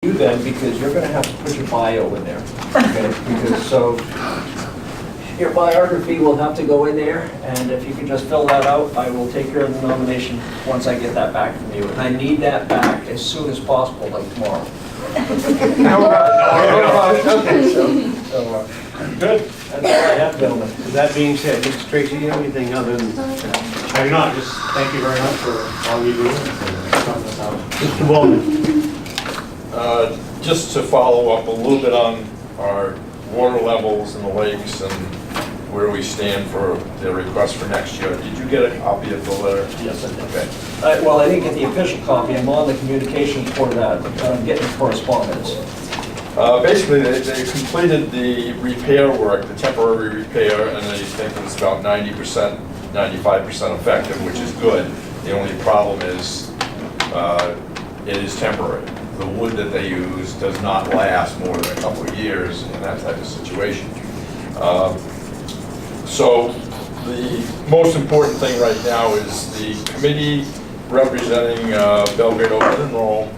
you then, because you're going to have to put your bio in there. Okay? Because so your biography will have to go in there, and if you can just fill that out, I will take care of the nomination once I get that back from you. And I need that back as soon as possible, like tomorrow. Good. That's all I have, gentlemen. With that being said, Mr. Tracy, do you have anything other than? I do not. Just thank you very much for all you do. Mr. Bowman. Just to follow up a little bit on our water levels in the lakes and where we stand for the request for next year. Did you get a copy of the letter? Yes, I did. Okay. Well, I didn't get the official copy. I'm on the communications for that, getting correspondence. Basically, they completed the repair work, the temporary repair, and they think it's about 90%, 95% effective, which is good. The only problem is it is temporary. The wood that they use does not last more than a couple of years in that type of situation. So the most important thing right now is the committee representing Belgrade, Oakland, and Rome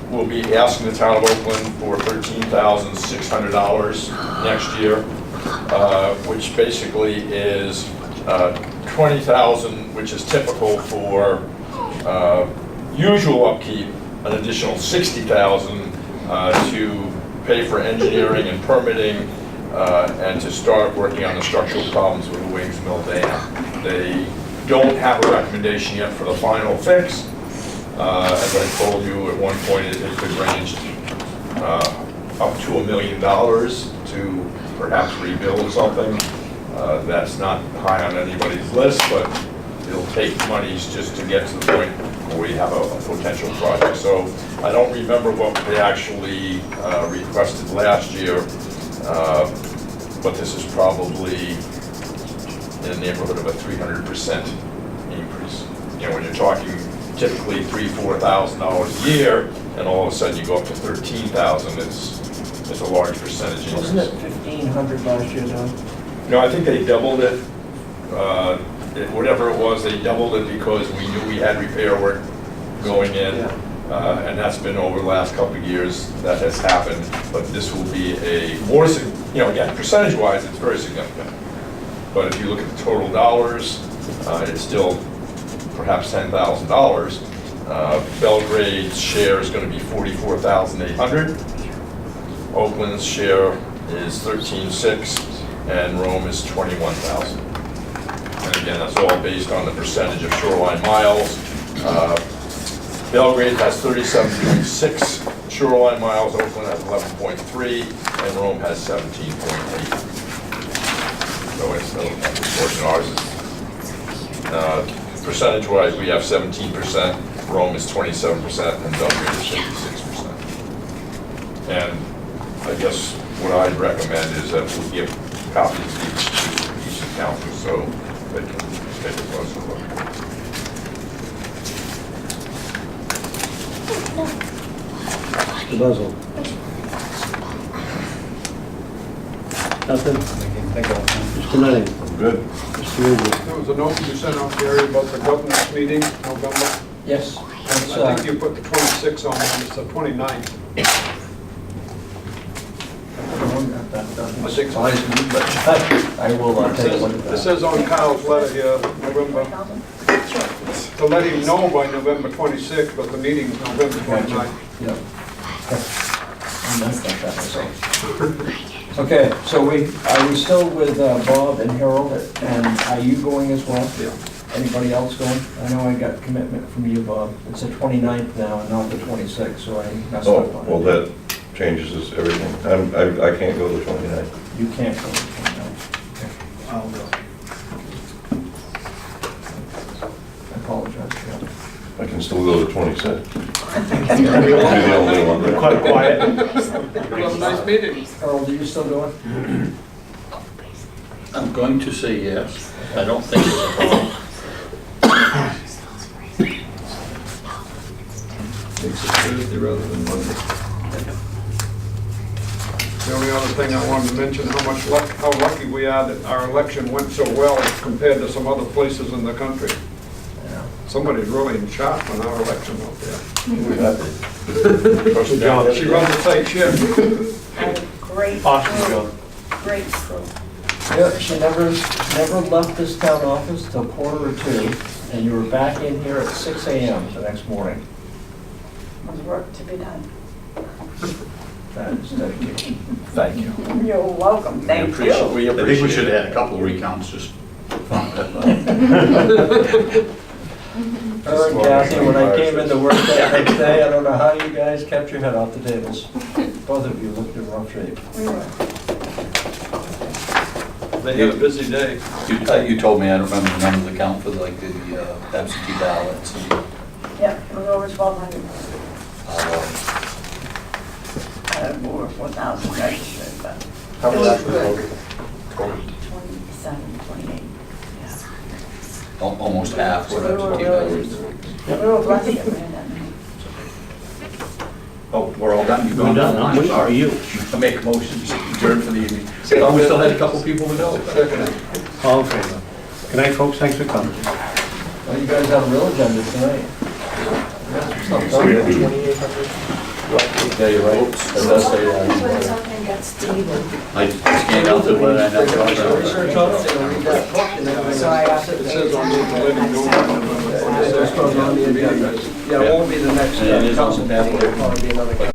will be asking the town of Oakland for $13,600 next year, which basically is $20,000, which is typical for usual upkeep, an additional $60,000 to pay for engineering and permitting, and to start working on the structural problems with the Wings Mill Dam. They don't have a recommendation yet for the final fix. As I told you, at one point it could range up to $1 million to perhaps rebuild something. That's not high on anybody's list, but it'll take monies just to get to the point where we have a potential project. So I don't remember what they actually requested last year, but this is probably in the neighborhood of a 300% increase. You know, when you're talking typically $3,000–4,000 a year, and all of a sudden you go up to $13,000, it's a large percentage increase. Wasn't it $1,500 last year, Don? No, I think they doubled it. Whatever it was, they doubled it because we knew we had repair work going in, and that's been over the last couple of years that has happened. But this will be a more, again, percentage-wise, it's very significant. But if you look at the total dollars, it's still perhaps $10,000. Belgrade's share is going to be $44,800. Oakland's share is $13,600, and Rome is $21,000. And again, that's all based on the percentage of shoreline miles. Belgrade has 37.6 shoreline miles, Oakland has 11.3, and Rome has 17.8. So it's no portion ours is. Percentage-wise, we have 17%, Rome is 27%, and Belgrade is 56%. And I guess what I'd recommend is that we give copies to each council so they can take a closer look. Mr. Buzzell. Nothing? Mr. Nutting. I'm good. Mr. Ridley. There was a note you sent out, Gary, about the governance meeting, November. Yes. I think you put the 26th on, it's the 29th. I think so. I will take a look at It that. says on Kyle's letter here, November, to let him know by November 26th, but the meeting's November 29th. Yeah. Okay, so are we still with Bob and Harold, and are you going as well? Yeah. Anybody else going? I know I got commitment from you, Bob. It's the 29th now and not the 26th, so I messed Oh, up on it. well, that changes everything. I can't go the 29th. You can't go to the 29th. I'll go. I apologize. I can still go the 26th. I'll be the only one there. Quite quiet. Have a nice meeting. Harold, are you still going? I'm going to say yes. I don't think it's a problem. It's a Thursday rather than Monday. The only other thing I wanted to mention, how lucky we are that our election went so well compared to some other places in the country. Yeah. Some somebody's really in charge on our election out there. Good job. She runs a tight ship. I had a great Awesome crew, job. great crew. Yeah, she never left this town office till 1:45, and you were back in here at 6 AM the next morning. There's work to be done. That is dedication. Thank you. You're welcome, We thank appreciate, you. we I think we appreciate should it. have had a couple of recounts, just. Her and Kathy, when I came into work that next day, I don't know how you guys kept your head off the tables. Both of you looked in rough shape. We were. They had a busy day. You told me, I don't remember the numbers of the count for like the absentee ballots. And, Yeah, it was over 1,200. Over 4,000 registered, but How it was was that? good. Totally. 27, 28, yeah. Almost half were We were absentee really, ballots. we were blessed that we had that many. Oh, we're all done? We're done, I'm waiting for you. I make a motion to adjourn for the evening. Oh, we still had a couple people to go. All in favor? Good night, folks, thanks for coming. Well, you guys have a real agenda tonight. Yeah, you're right. It does say that. I scanned out the letter and that's all. Research on it, and read that book, and then It says on the living room, November 26th. Yeah, it won't be the next Yeah, it is on council the meeting, it'll probably be another.